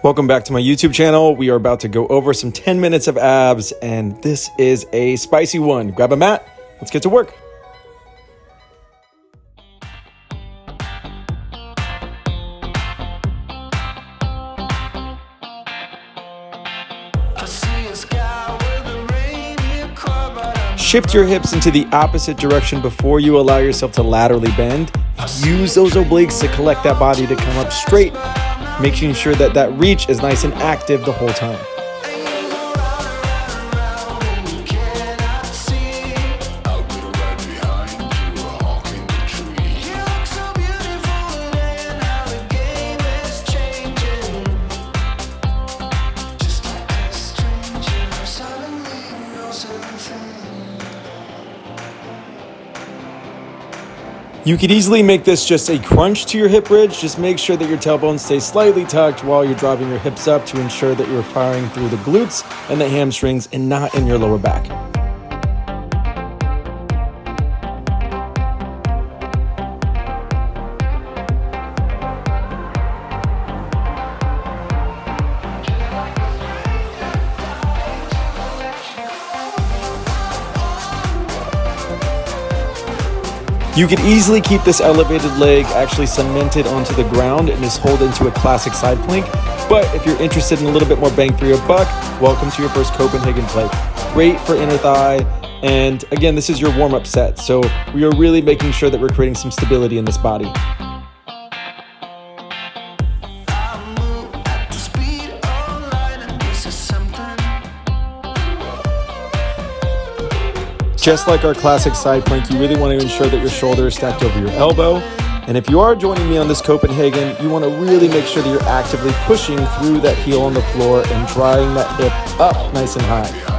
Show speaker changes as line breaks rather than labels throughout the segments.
Welcome back to my YouTube channel. We are about to go over some 10 minutes of abs, and this is a spicy one. Grab a mat, let's get to work. Shift your hips into the opposite direction before you allow yourself to laterally bend. Use those obliques to collect that body to come up straight, making sure that that reach is nice and active the whole time. You could easily make this just a crunch to your hip bridge. Just make sure that your tailbone stays slightly tucked while you're driving your hips up to ensure that you're firing through the glutes and the hamstrings and not in your lower back. You can easily keep this elevated leg actually cemented onto the ground and just hold into a classic side plank. But if you're interested in a little bit more bang for your buck, welcome to your first Copenhagen plank. Great for inner thigh. And again, this is your warm-up set. So we are really making sure that we're creating some stability in this body. Just like our classic side plank, you really want to ensure that your shoulder is stacked over your elbow. And if you are joining me on this Copenhagen, you want to really make sure that you're actively pushing through that heel on the floor and drawing that hip up nice and high.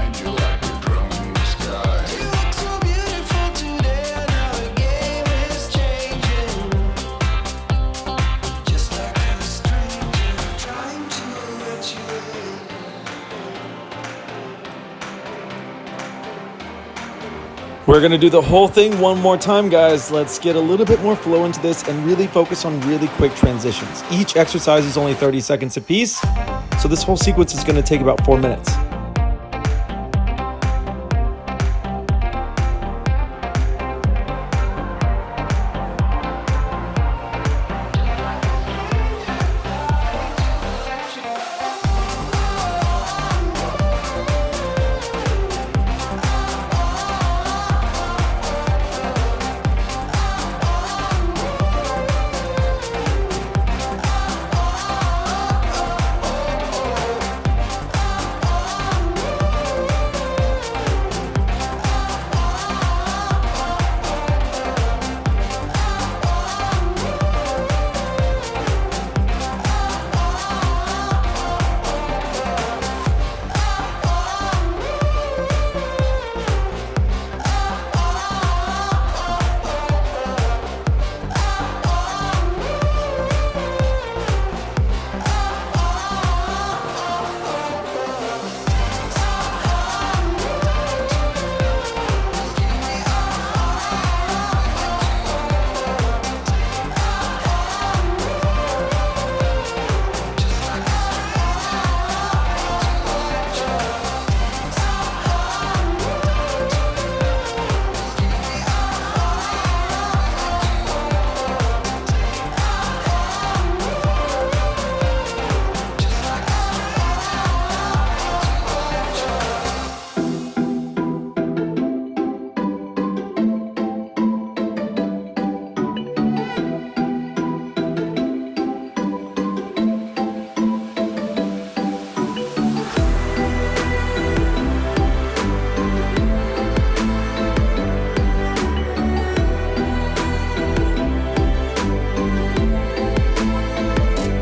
We're gonna do the whole thing one more time, guys. Let's get a little bit more flow into this and really focus on really quick transitions. Each exercise is only 30 seconds apiece, so this whole sequence is gonna take about 4 minutes.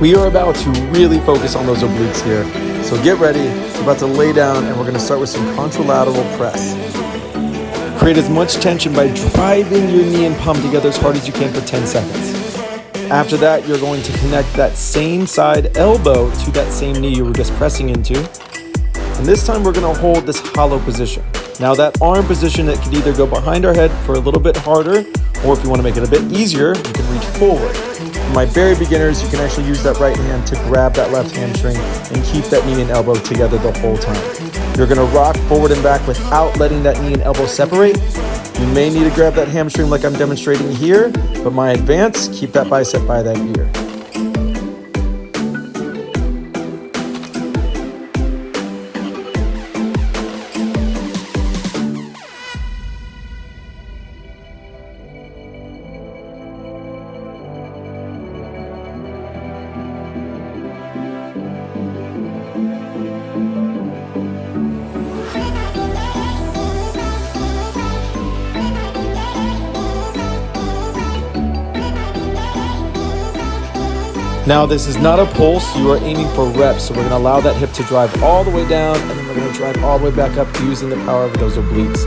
We are about to really focus on those obliques here. So get ready, we're about to lay down and we're gonna start with some contralateral press. Create as much tension by driving your knee and palm together as hard as you can for 10 seconds. After that, you're going to connect that same side elbow to that same knee you were just pressing into. And this time we're gonna hold this hollow position. Now that arm position, that could either go behind our head for a little bit harder, or if you wanna make it a bit easier, you can reach forward. For my very beginners, you can actually use that right hand to grab that left hamstring and keep that knee and elbow together the whole time. You're gonna rock forward and back without letting that knee and elbow separate. You may need to grab that hamstring like I'm demonstrating here, but my advance, keep that bicep by that ear. Now this is not a pulse, you are aiming for reps, so we're gonna allow that hip to drive all the way down, and then we're gonna drive all the way back up using the power of those obliques.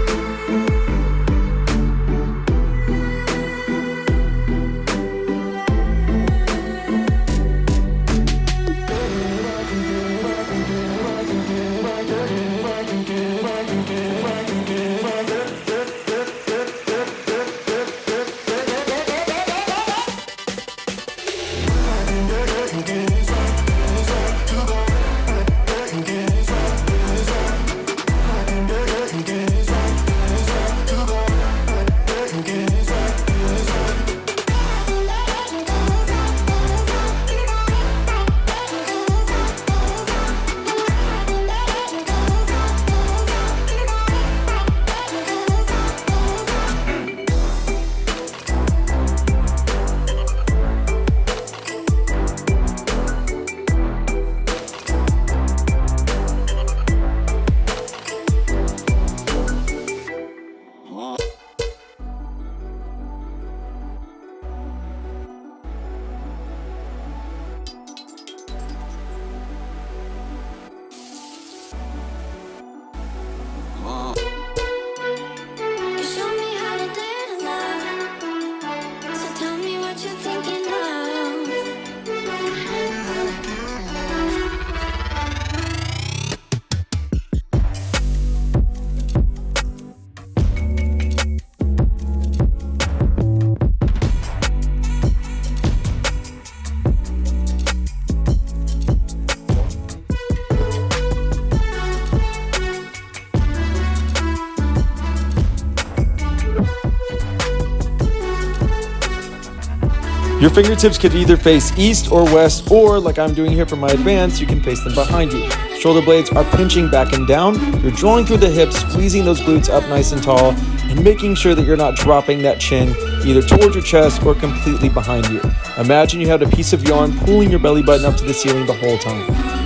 Your fingertips could either face east or west, or like I'm doing here for my advance, you can face them behind you. Shoulder blades are pinching back and down. You're drawing through the hips, squeezing those glutes up nice and tall, and making sure that you're not dropping that chin either towards your chest or completely behind you. Imagine you had a piece of yarn pulling your belly button up to the ceiling the whole time.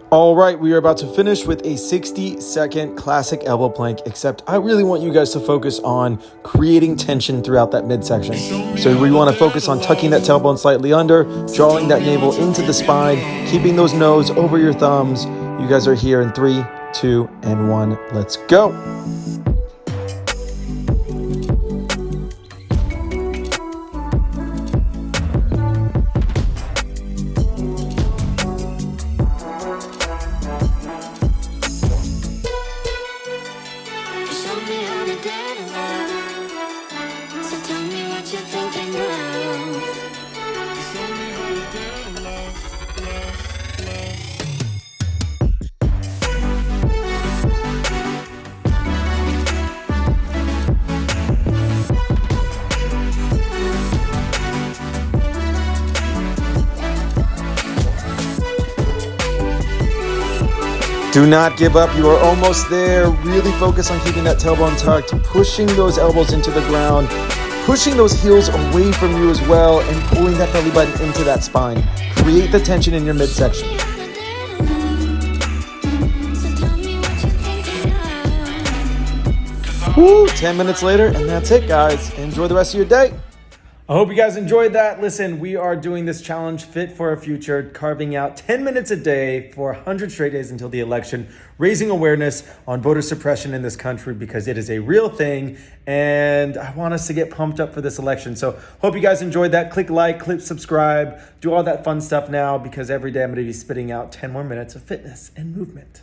All right, we are about to finish with a 60-second classic elbow plank, except I really want you guys to focus on creating tension throughout that midsection. So we want to focus on tucking that tailbone slightly under, drawing that navel into the spine, keeping those nose over your thumbs. You guys are here in 3, 2, and 1. Let's go. Do not give up. You are almost there. Really focus on keeping that tailbone tucked, pushing those elbows into the ground, pushing those heels away from you as well, and pulling that belly button into that spine. Create the tension in your midsection. Woo, 10 minutes later, and that's it, guys. Enjoy the rest of your day. I hope you guys enjoyed that. Listen, we are doing this challenge, Fit for a Future, carving out 10 minutes a day for 100 straight days until the election, raising awareness on voter suppression in this country because it is a real thing. And I want us to get pumped up for this election. So hope you guys enjoyed that. Click like, click subscribe, do all that fun stuff now because every day I'm going to be spitting out 10 more minutes of fitness and movement.